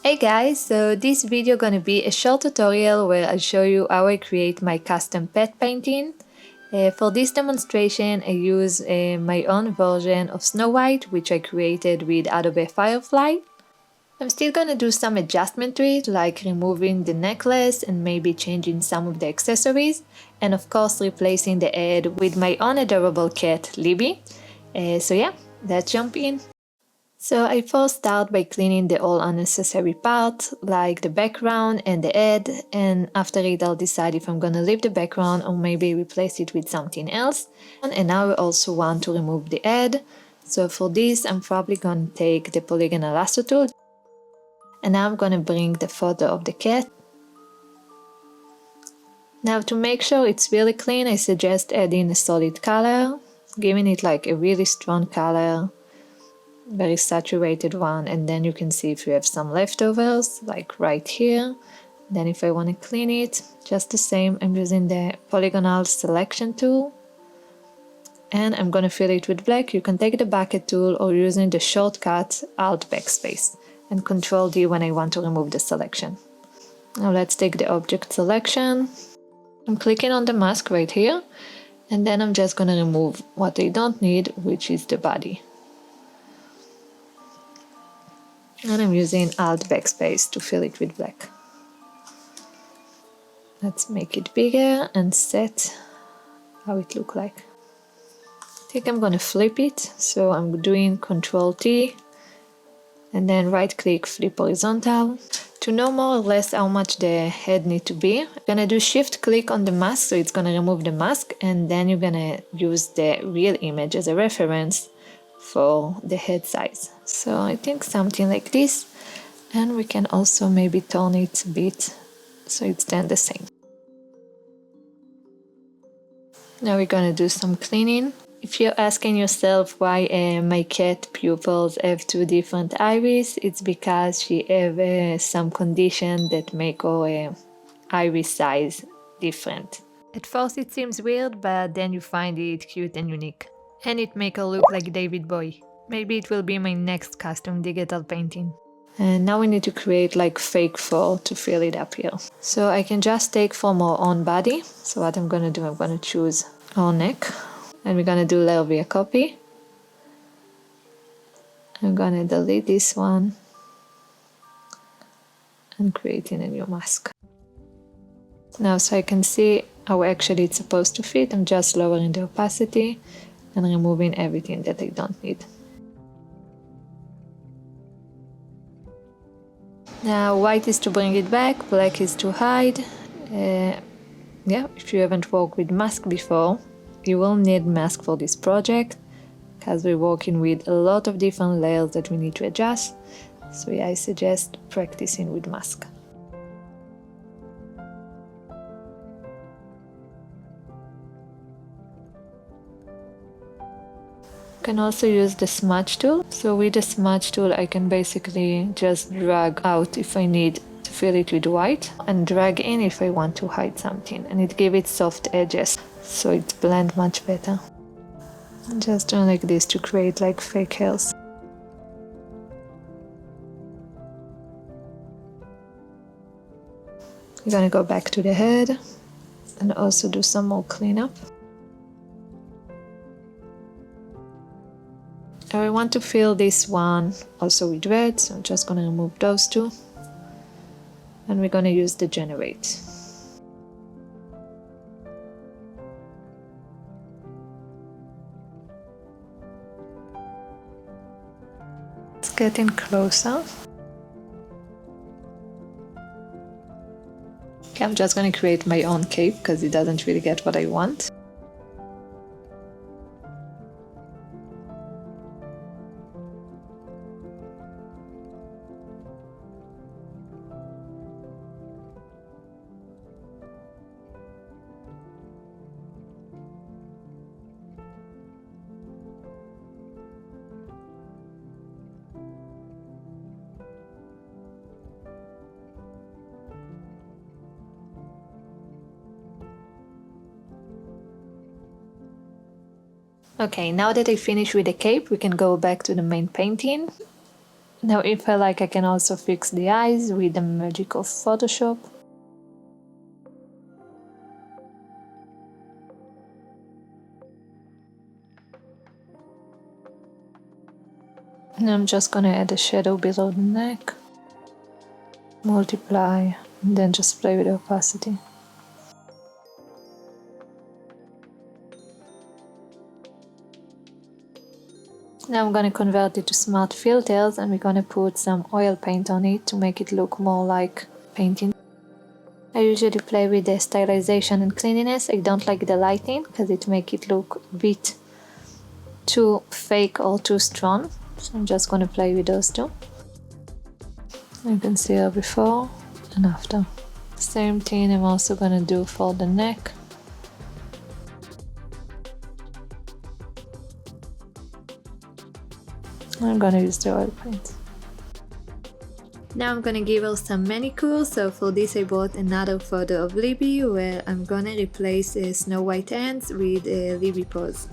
Hey guys, so this video gonna be a short tutorial where I show you how I create my custom pet painting. For this demonstration I use my own version of Snow White, which I created with Adobe Firefly. I'm still gonna do some adjustment to it, like removing the necklace and maybe changing some of the accessories, and of course replacing the head with my own adorable cat, Libby. So yeah, let's jump in. So I first start by cleaning the all unnecessary parts, like the background and the head, and after it I'll decide if I'm gonna leave the background or maybe replace it with something else. And now I also want to remove the head, so for this I'm probably gonna take the polygonal lasso tool, and now I'm gonna bring the photo of the cat. Now to make sure it's really clean, I suggest adding a solid color, giving it like a really strong color, very saturated one, and then you can see if you have some leftovers, like right here. Then if I want to clean it, just the same, I'm using the polygonal selection tool and I'm gonna fill it with black. You can take the bucket tool or using the shortcut Alt Backspace and Control D when I want to remove the selection. Now let's take the object selection. I'm clicking on the mask right here, and then I'm just gonna remove what I don't need, which is the body. And I'm using Alt Backspace to fill it with black. Let's make it bigger and set how it looks like. I think I'm gonna flip it, so I'm doing Control T and then right click, flip horizontal. To know more or less how much the head needs to be, I'm gonna do shift click on the mask, so it's gonna remove the mask, and then you're gonna use the real image as a reference for the head size. So I think something like this, and we can also maybe turn it a bit so it's then the same. Now we're gonna do some cleaning. If you're asking yourself why my cat pupils have two different iris, it's because she have some condition that make her iris size different. At first it seems weird, but then you find it cute and unique. And it make her look like David Bowie. Maybe it will be my next custom digital painting. And now we need to create like fake fur to fill it up here. So I can just take from our own body. So what I'm gonna do, I'm gonna choose our neck. And we're gonna do Libby a copy. I'm gonna delete this one and creating a new mask. Now so I can see how actually it's supposed to fit, I'm just lowering the opacity and removing everything that I don't need. Now white is to bring it back, black is to hide. Yeah, if you haven't worked with mask before, you will need mask for this project, because we're working with a lot of different layers that we need to adjust. So yeah, I suggest practicing with mask. You can also use the smudge tool. So with the smudge tool I can basically just drag out if I need to fill it with white and drag in if I want to hide something, and it gives it soft edges so it blends much better. And just doing like this to create like fake hairs. You're gonna go back to the head and also do some more cleanup. I want to fill this one also with red, so I'm just gonna remove those two. And we're gonna use the generate. It's getting closer. Okay, I'm just gonna create my own cape because it doesn't really get what I want. Okay, now that I finished with the cape, we can go back to the main painting. Now if I like, I can also fix the eyes with the magic of Photoshop. And I'm just gonna add a shadow below the neck, multiply, and then just play with the opacity. Now I'm gonna convert it to smart filters, and we're gonna put some oil paint on it to make it look more like painting. I usually play with the stylization and cleanliness. I don't like the lighting because it makes it look a bit too fake or too strong. So I'm just gonna play with those two. You can see her before and after. Same thing I'm also gonna do for the neck. I'm gonna use the oil paint. Now I'm gonna give her some manicure, so for this I bought another photo of Libby where I'm gonna replace Snow White hands with Libby paws.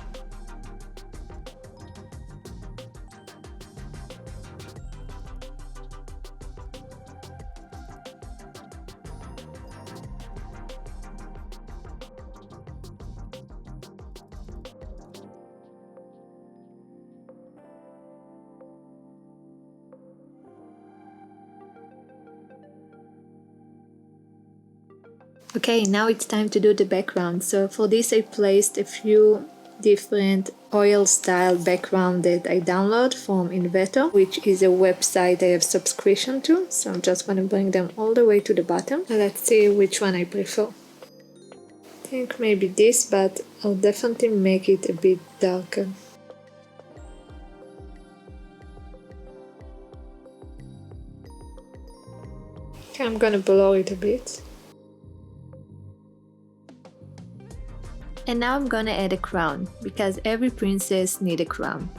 Okay, now it's time to do the background. So for this I placed a few different oil style background that I download from Inveto, which is a website I have subscription to. So I'm just gonna bring them all the way to the bottom. Let's see which one I prefer. I think maybe this, but I'll definitely make it a bit darker. Okay, I'm gonna blur it a bit. And now I'm gonna add a crown, because every princess needs a crown.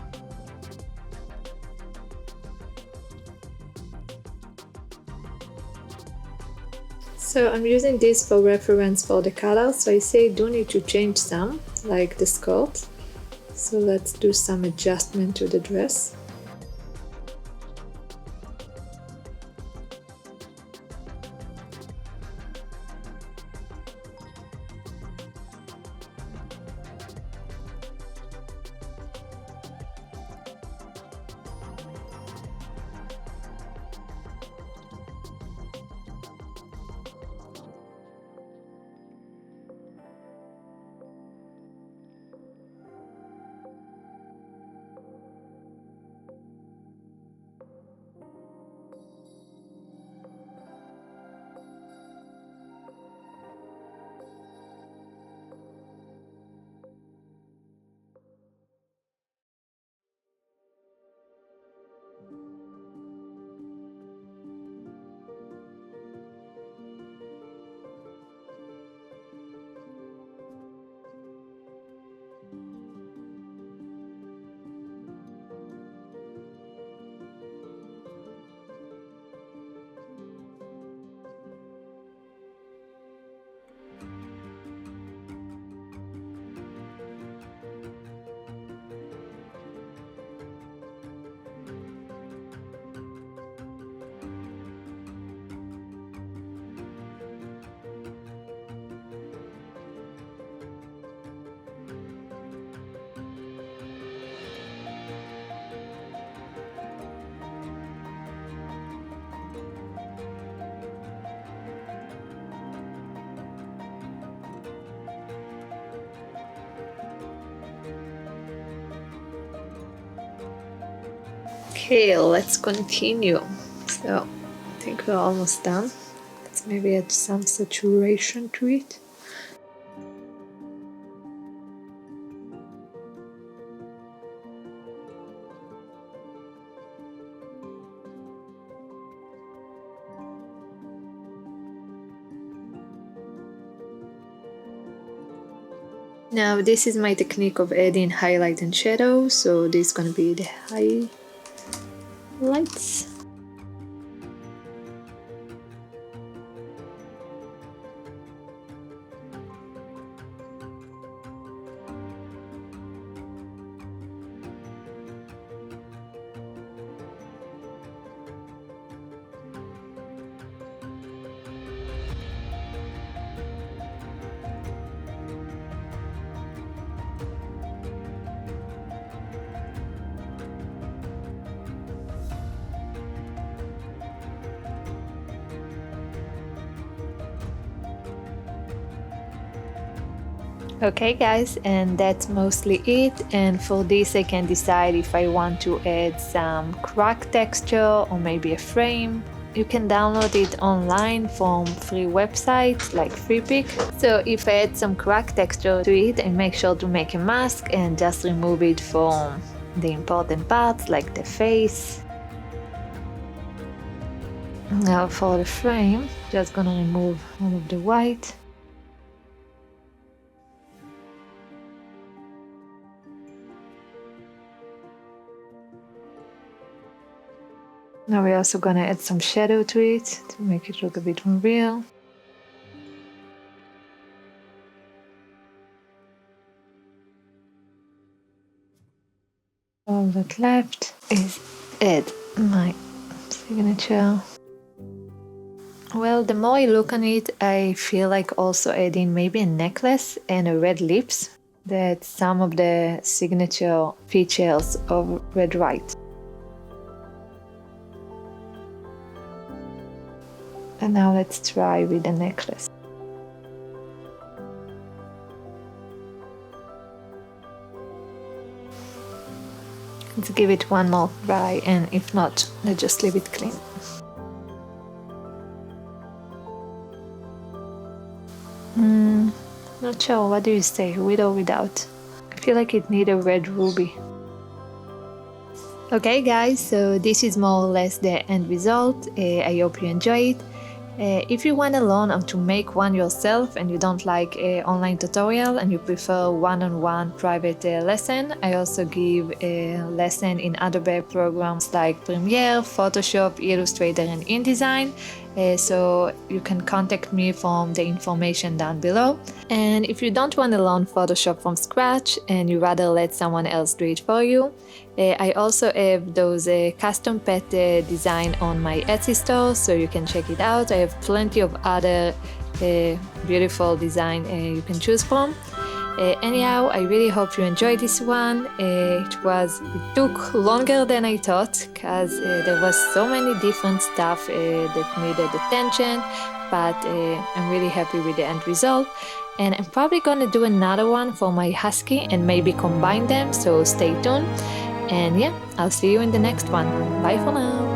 So I'm using this for reference for the color, so I say do need to change some, like the skirt. So let's do some adjustment to the dress. Okay, let's continue. So I think we're almost done. Let's maybe add some saturation to it. Now this is my technique of adding highlight and shadow, so this is gonna be the highlights. Okay guys, and that's mostly it, and for this I can decide if I want to add some crack texture or maybe a frame. You can download it online from free websites like Freepik. So if I add some crack texture to it, I make sure to make a mask and just remove it from the important parts like the face. Now for the frame, just gonna remove all of the white. Now we're also gonna add some shadow to it to make it look a bit more real. All that left is add my signature. Well, the more I look on it, I feel like also adding maybe a necklace and a red lips. That's some of the signature features of red white. And now let's try with the necklace. Let's give it one more try, and if not, let's just leave it clean. Not sure, what do you say, with or without? I feel like it needs a red ruby. Okay guys, so this is more or less the end result. I hope you enjoy it. If you want to learn how to make one yourself and you don't like an online tutorial and you prefer one-on-one private lesson, I also give a lesson in Adobe programs like Premiere, Photoshop, Illustrator and InDesign. So you can contact me from the information down below. And if you don't want to learn Photoshop from scratch and you rather let someone else do it for you, I also have those custom pet design on my Etsy store, so you can check it out. I have plenty of other beautiful design you can choose from. Anyhow, I really hope you enjoyed this one. It took longer than I thought because there was so many different stuff that needed attention, but I'm really happy with the end result. And I'm probably gonna do another one for my husky and maybe combine them, so stay tuned. And yeah, I'll see you in the next one. Bye for now.